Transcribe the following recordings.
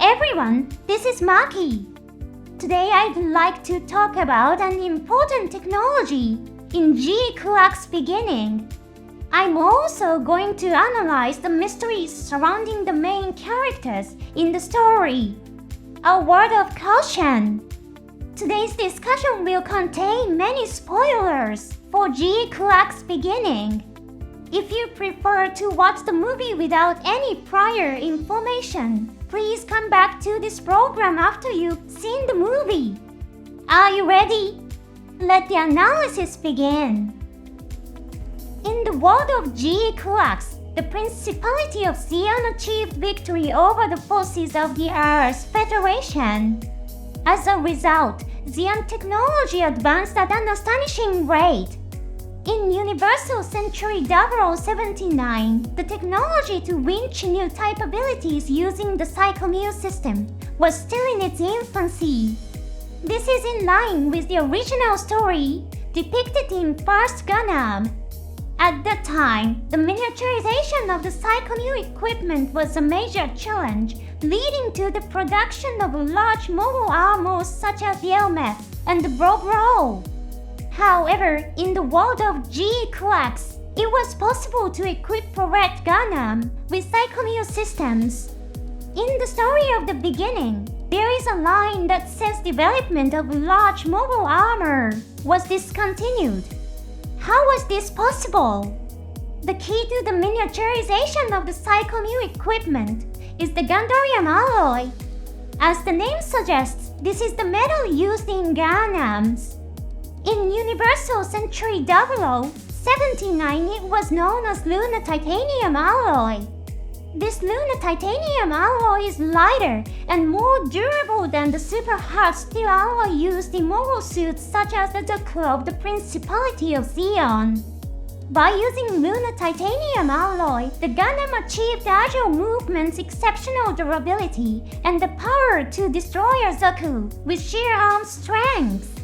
everyone, this is Maki. Today I'd like to talk about an important technology in GQuuuuuuX beginning. I'm also going to analyze the mysteries surrounding the main characters in the story. A word of caution. Today's discussion will contain many spoilers for GQuuuuuuX beginning. If you prefer to watch the movie without any prior information, please come back to this program after you've seen the movie. Are you ready? Let the analysis begin. In the world of GQuuuuuuX, the Principality of Xi'an achieved victory over the forces of the Earth Federation. As a result, Xi'an technology advanced at an astonishing rate. In Universal Century 0079, the technology to winch new type abilities using the Psychommu system was still in its infancy. This is in line with the original story depicted in First Gundam. At that time, the miniaturization of the Psychommu equipment was a major challenge, leading to the production of large mobile armors such as the Elmeth and the Bro. However, in the world of GQuuuuuuX, it was possible to equip Red Gundam with Psychommu systems. In the story of the beginning, there is a line that says development of large mobile armor was discontinued. How was this possible? The key to the miniaturization of the Psychommu equipment is the Gundarium alloy. As the name suggests, this is the metal used in Gundams. In Universal Century 0079, it was known as Lunar Titanium alloy. This Lunar Titanium alloy is lighter and more durable than the super hard steel alloy used in mobile suits such as the Doku of the Principality of Xi'an. By using Lunar Titanium alloy, the Gundam achieved agile movements, exceptional durability, and the power to destroy a Zaku with sheer arm strength.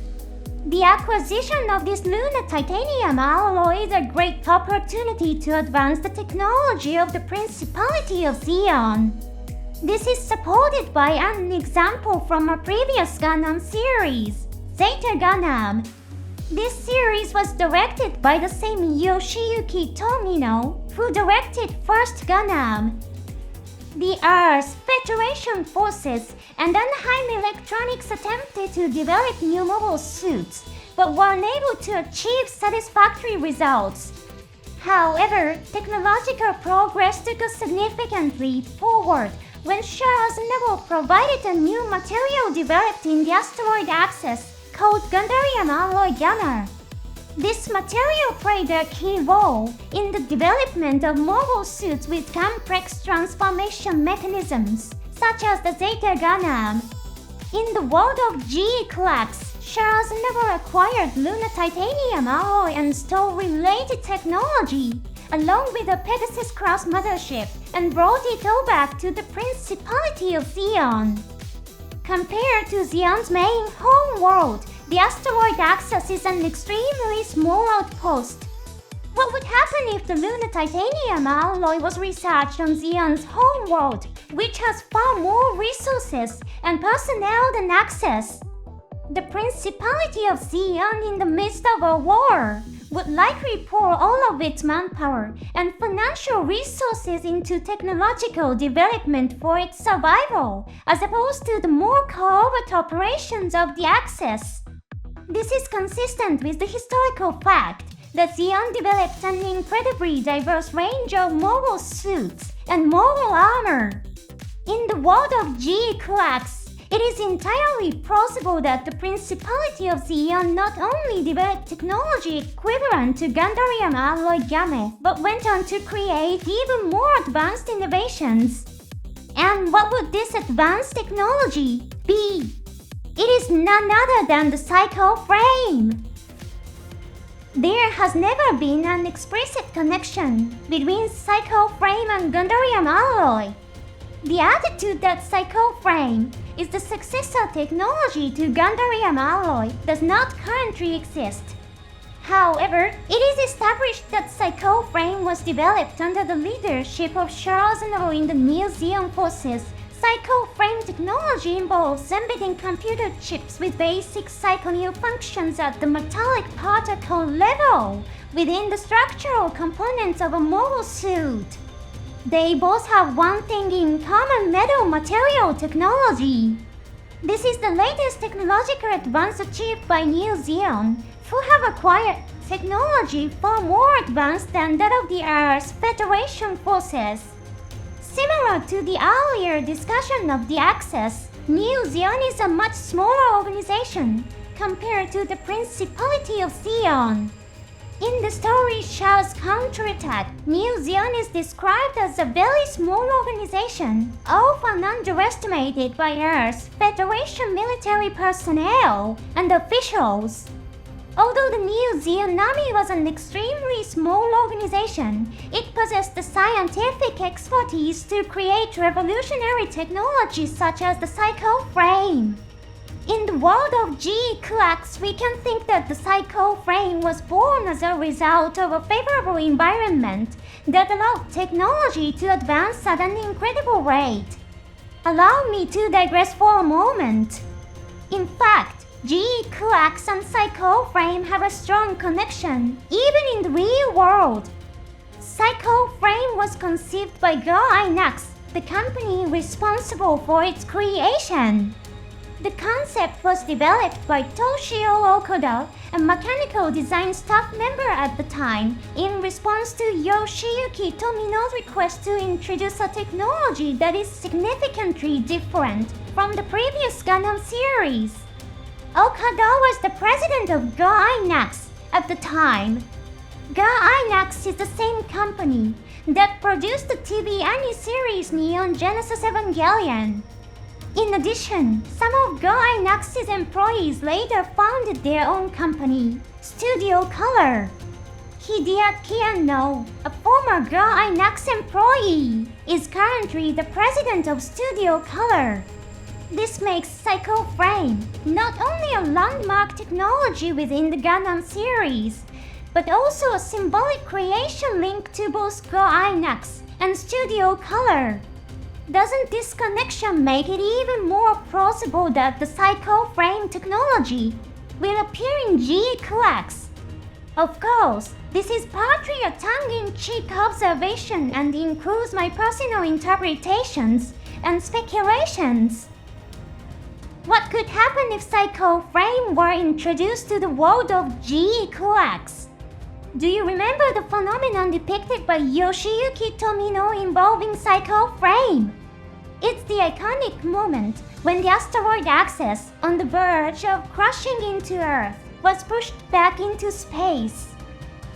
The acquisition of this Lunar Titanium alloy is a great opportunity to advance the technology of the Principality of Xi'an. This is supported by an example from a previous Gundam series, Zeta Gundam. This series was directed by the same Yoshiyuki Tomino, who directed First Gundam. The Earth Federation forces and Anaheim Electronics attempted to develop new mobile suits, but were unable to achieve satisfactory results. However, technological progress took a significant leap forward when Charles Neville provided a new material developed in the asteroid axis called Gundarium alloy Gunner. This material played a key role in the development of mobile suits with complex transformation mechanisms, such as the Zeta Gundam. In the world of GQuuuuuuX, Charles Neville acquired Lunar Titanium alloy and stole related technology, along with a Pegasus-class mothership, and brought it all back to the Principality of Xi'an. Compared to Xi'an's main home world, the asteroid axis is an extremely small outpost. What would happen if the Lunar Titanium alloy was researched on Xi'an's home world, which has far more resources and personnel than Axis? The Principality of Xi'an, in the midst of a war, would likely pour all of its manpower and financial resources into technological development for its survival, as opposed to the more covert operations of the Axis. This is consistent with the historical fact that Xi'an developed an incredibly diverse range of mobile suits and mobile armor. In the world of GQuuuuuuX, it is entirely plausible that the Principality of Xi'an not only developed technology equivalent to Gundarium alloy Game, but went on to create even more advanced innovations. And what would this advanced technology be? It is none other than the Psycho Frame. There has never been an explicit connection between Psycho Frame and Gundarium alloy. The attitude that Psycho Frame is the successor technology to Gundarium alloy does not currently exist. However, it is established that Psycho Frame was developed under the leadership of Charles Neville in the New Zealand forces Cycle frame technology involves embedding computer chips with basic cycle functions at the metallic particle level within the structural components of a mobile suit. They both have one thing in common: metal material technology. This is the latest technological advance achieved by New Zealand, who have acquired technology far more advanced than that of the Earth's Federation forces. Similar to the earlier discussion of the Axis, New Zealand is a much smaller organization compared to the Principality of Zealand. In the story Shell's counterattack, New Zealand is described as a very small organization, often underestimated by Earth's Federation military personnel and officials. Although the New Zealand Army was an extremely small organization, it possessed the scientific expertise to create revolutionary technologies such as the cycle frame. In the world of GQuuuuuuX, we can think that the cycle frame was born as a result of a favorable environment that allowed technology to advance at an incredible rate. Allow me to digress for a moment. In fact, GQuuuuuuX and cycle frame have a strong connection, even in the real world. Cycle frame was conceived by GUNDAM, the company responsible for its creation. The concept was developed by Toshio Okuda, a mechanical design staff member at the time, in response to Yoshiyuki Tomino's request to introduce a technology that is significantly different from the previous Gundam series. Okada was the president of GUNDAM at the time. GUNDAM is the same company that produced the TV anime series Neon Genesis Evangelion. In addition, some of GUNDAM's employees later founded their own company, Studio Color. Hideaki Anno, a former GUNDAM employee, is currently the president of Studio Color. This makes cycle frame not only a landmark technology within the Gundam series, but also a symbolic creation linked to both GUNDAM and Studio Color. Doesn't this connection make it even more plausible that the cycle frame technology will appear in GQuuuuuuX? Of course, this is partly a tongue-in-cheek observation and includes my personal interpretations and speculations. What could happen if cycle frame were introduced to the world of GQuuuuuuX? Do you remember the phenomenon depicted by Yoshiyuki Tomino involving cycle frame? It's the iconic moment when the asteroid Axis, on the verge of crashing into Earth, was pushed back into space.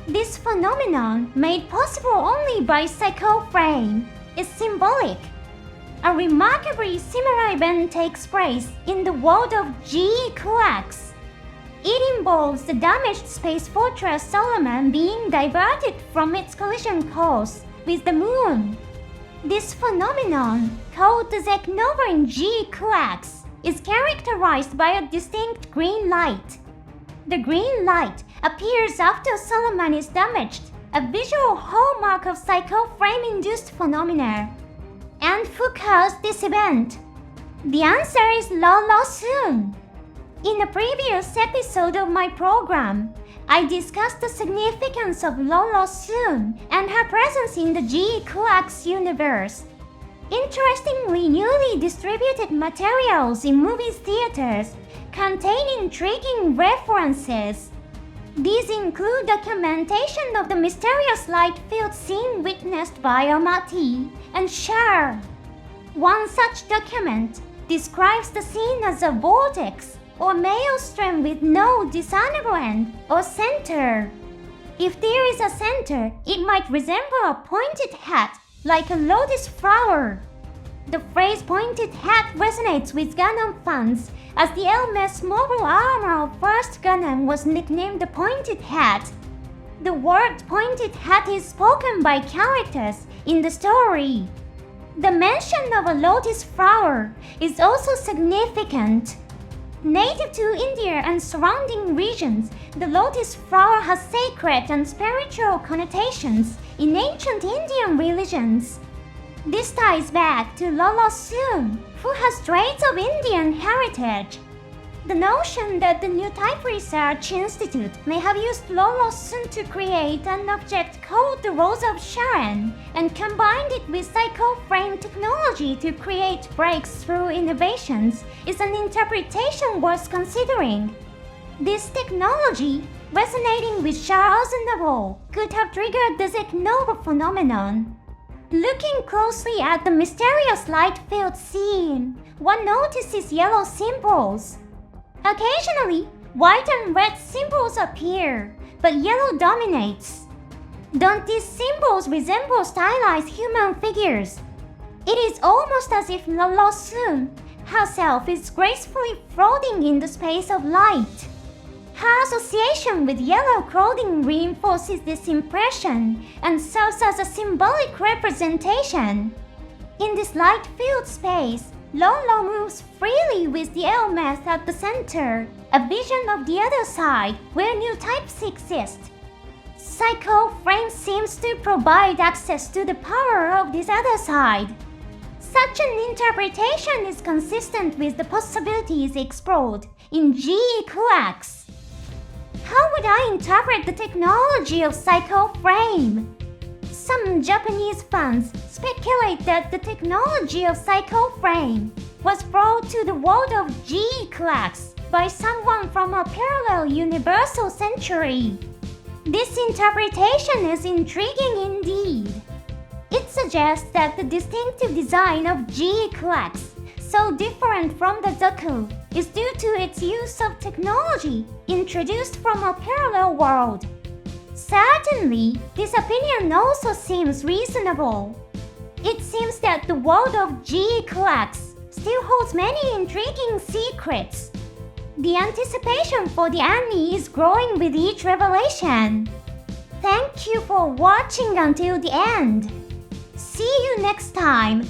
This phenomenon, made possible only by cycle frame, is symbolic. A remarkably similar event takes place in the world of GQuuuuuuX. It involves the damaged space fortress Solomon being diverted from its collision course with the Moon. This phenomenon, called the Zeknova in GQuuuuuuX, is characterized by a distinct green light. The green light appears after Solomon is damaged, a visual hallmark of cycle frame-induced phenomena. And who caused this event? The answer is Lolo Soon. In a previous episode of my program, I discussed the significance of Lolo Soon and her presence in the GQuuuuuuX universe. Interestingly, newly distributed materials in movie theaters contain intriguing references. These include documentation of the mysterious light-filled scene witnessed by Maki and Cher. One such document describes the scene as a vortex or maelstrom with no discernible end or center. If there is a center, it might resemble a pointed hat like a lotus flower. The phrase pointed hat resonates with Gundam fans, as the Hermes mobile armor of first Gundam was nicknamed the Pointed Hat. The word pointed hat is spoken by characters in the story. The mention of a lotus flower is also significant. Native to India and surrounding regions, the lotus flower has sacred and spiritual connotations in ancient Indian religions. This ties back to Lolo Soon, who has traits of Indian heritage. The notion that the New Type Research Institute may have used Lolo Soon to create an object called the Rose of Sharon and combined it with psycho-frame technology to create breakthrough innovations is an interpretation worth considering. This technology, resonating with Charles Nabal, could have triggered the Zeknova phenomenon. Looking closely at the mysterious light-filled scene, one notices yellow symbols. Occasionally, white and red symbols appear, but yellow dominates. Don't these symbols resemble stylized human figures? It is almost as if Lolo Soon herself is gracefully floating in the space of light. Her association with yellow clothing reinforces this impression and serves as a symbolic representation. In this light-filled space, Lolo moves freely with the L-math at the center, a vision of the other side where new types exist. Psycho Frame seems to provide access to the power of this other side. Such an interpretation is consistent with the possibilities explored in GQuuuuuuX. How would I interpret the technology of Psycho Frame? Some Japanese fans speculate that the technology of Psycho Frame was brought to the world of GQuuuuuuX by someone from a parallel universal century. This interpretation is intriguing indeed. It suggests that the distinctive design of GQuuuuuuX, so different from the Zoku, is due to its use of technology introduced from a parallel world. Certainly, this opinion also seems reasonable. It seems that the world of GQuuuuuuX still holds many intriguing secrets. The anticipation for the anime is growing with each revelation. Thank you for watching until the end. See you next time.